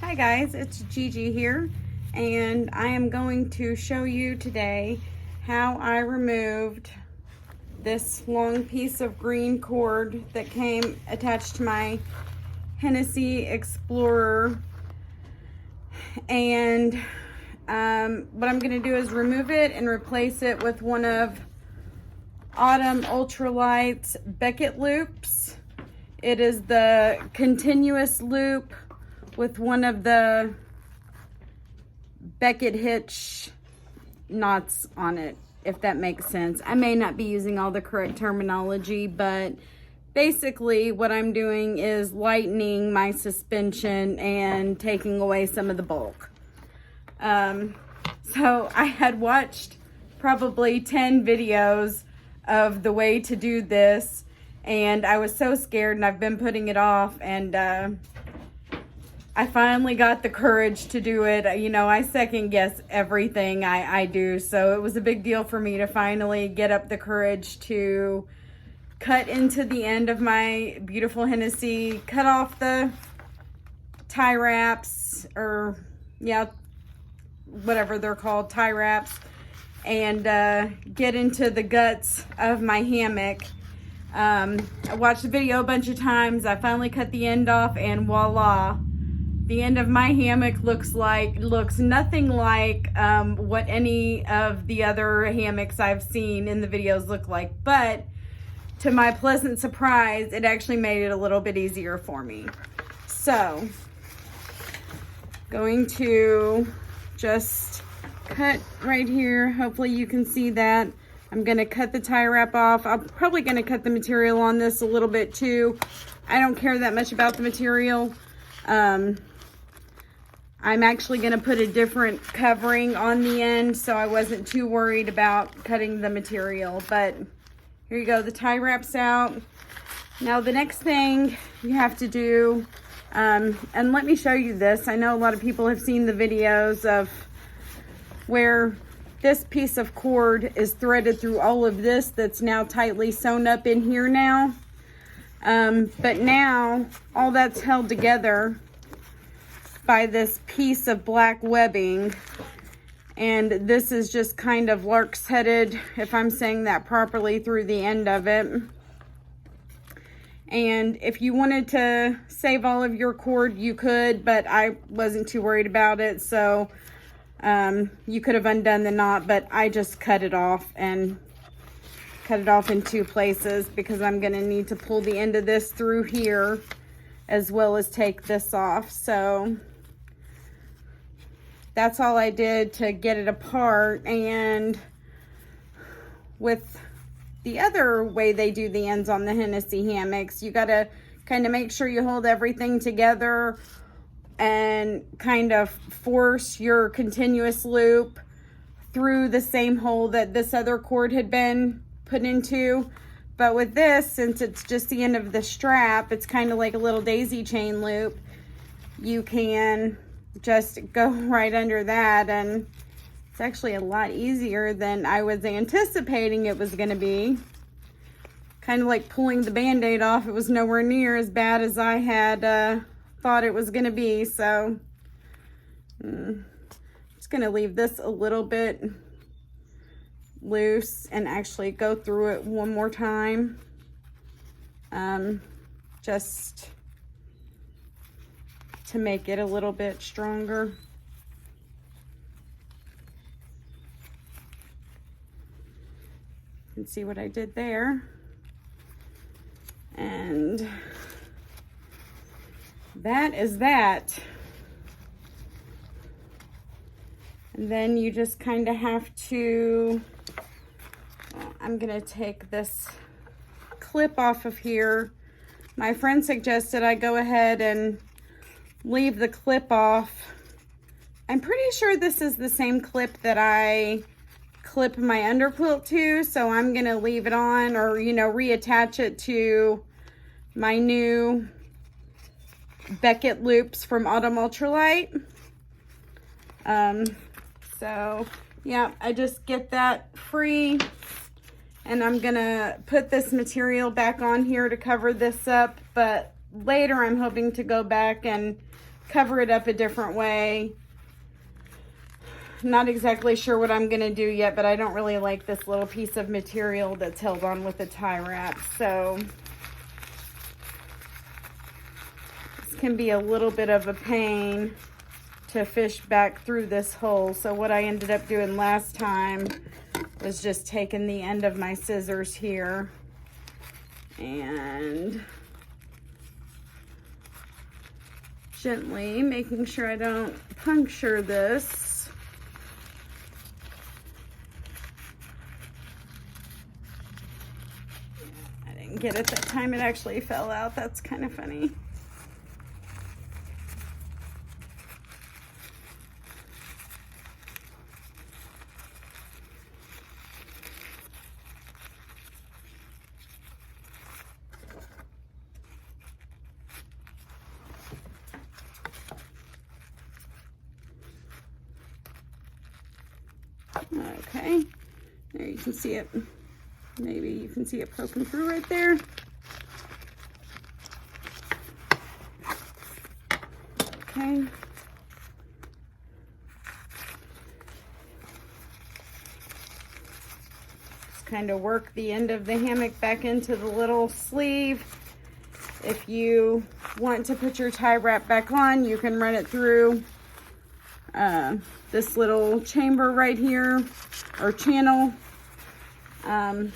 Hi guys, it's Gigi here, and I am going to show you today how I removed this long piece of green cord that came attached to my Hennessey Explorer. And what I'm going to do is remove it and replace it with one of Autumn Ultralight's Becket loops. It is the continuous loop with one of the Becket hitch knots on it, if that makes sense. I may not be using all the correct terminology, but basically what I'm doing is lightening my suspension and taking away some of the bulk. So I had watched probably 10 videos of the way to do this, and I was so scared, and I've been putting it off, and I finally got the courage to do it. You know, I second guess everything I do, so it was a big deal for me to finally get up the courage to cut into the end of my beautiful Hennessey, cut off the tie wraps, or yeah, whatever they're called, tie wraps, and get into the guts of my hammock. I watched the video a bunch of times. I finally cut the end off, and voila, the end of my hammock looks nothing like what any of the other hammocks I've seen in the videos look like. But to my pleasant surprise, it actually made it a little bit easier for me. So, going to just cut right here. Hopefully you can see that. I'm going to cut the tie wrap off. I'm probably going to cut the material on this a little bit too. I don't care that much about the material. I'm actually going to put a different covering on the end, so I wasn't too worried about cutting the material. But here you go, the tie wrap's out. Now the next thing you have to do, and let me show you this. I know a lot of people have seen the videos of where this piece of cord is threaded through all of this that's now tightly sewn up in here now. But now all that's held together by this piece of black webbing, and this is just kind of lark's headed, if I'm saying that properly, through the end of it. And if you wanted to save all of your cord, you could, but I wasn't too worried about it. So you could have undone the knot, but I just cut it off, and cut it off in two places because I'm going to need to pull the end of this through here as well as take this off. So that's all I did to get it apart. And with the other way they do the ends on the Hennessey hammocks, you got to kind of make sure you hold everything together and kind of force your continuous loop through the same hole that this other cord had been put into. But with this, since it's just the end of the strap, it's kind of like a little daisy chain loop. You can just go right under that, and it's actually a lot easier than I was anticipating it was going to be. Kind of like pulling the band-aid off. It was nowhere near as bad as I had thought it was going to be. So I'm just going to leave this a little bit loose and actually go through it one more time, just to make it a little bit stronger. You can see what I did there. And that is that. And then you just kind of have to, I'm gonna take this clip off of here. My friend suggested I go ahead and leave the clip off. I'm pretty sure this is the same clip that I clip my underquilt to, so I'm gonna leave it on, or you know, reattach it to my new Becket loops from Autumn Ultralight. So yeah, I just get that free, and I'm gonna put this material back on here to cover this up, but later I'm hoping to go back and cover it up a different way. Not exactly sure what I'm going to do yet, but I don't really like this little piece of material that's held on with a tie wrap. So this can be a little bit of a pain to fish back through this hole. So what I ended up doing last time was just taking the end of my scissors here and gently making sure I don't puncture this. I didn't get it that time. It actually fell out. That's kind of funny. Okay, there you can see it. Maybe you can see it poking through right there. Okay. Just kind of work the end of the hammock back into the little sleeve. If you want to put your tie wrap back on, you can run it through this little chamber right here, or channel. I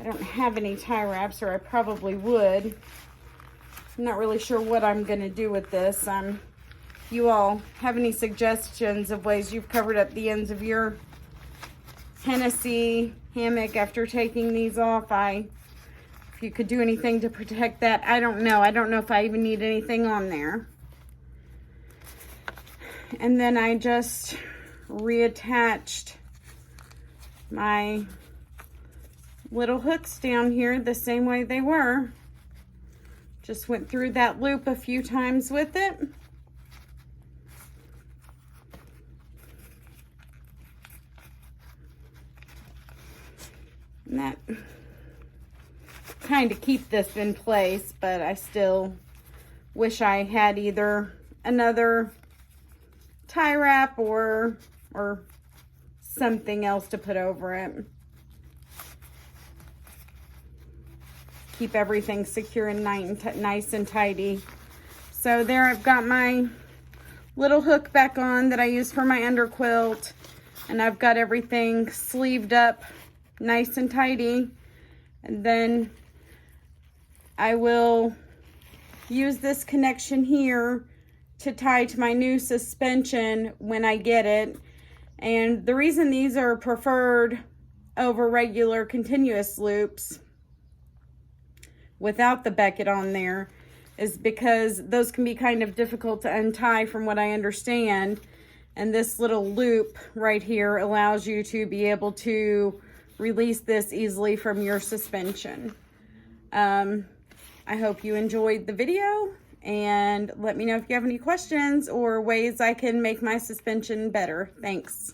don't have any tie wraps, or I probably would. I'm not really sure what I'm going to do with this. You all have any suggestions of ways you've covered up the ends of your Hennessey hammock after taking these off? If you could do anything to protect that, I don't know. I don't know if I even need anything on there. And then I just reattached my little hooks down here the same way they were. Just went through that loop a few times with it. And that kind of keep this in place, but I still wish I had either another tie wrap or something else to put over it. Keep everything secure and nice and tidy. So there, I've got my little hook back on that I use for my underquilt, and I've got everything sleeved up nice and tidy. And then I will use this connection here to tie to my new suspension when I get it. And the reason these are preferred over regular continuous loops without the Becket on there is because those can be kind of difficult to untie from what I understand. And this little loop right here allows you to be able to release this easily from your suspension. I hope you enjoyed the video, and let me know if you have any questions or ways I can make my suspension better. Thanks.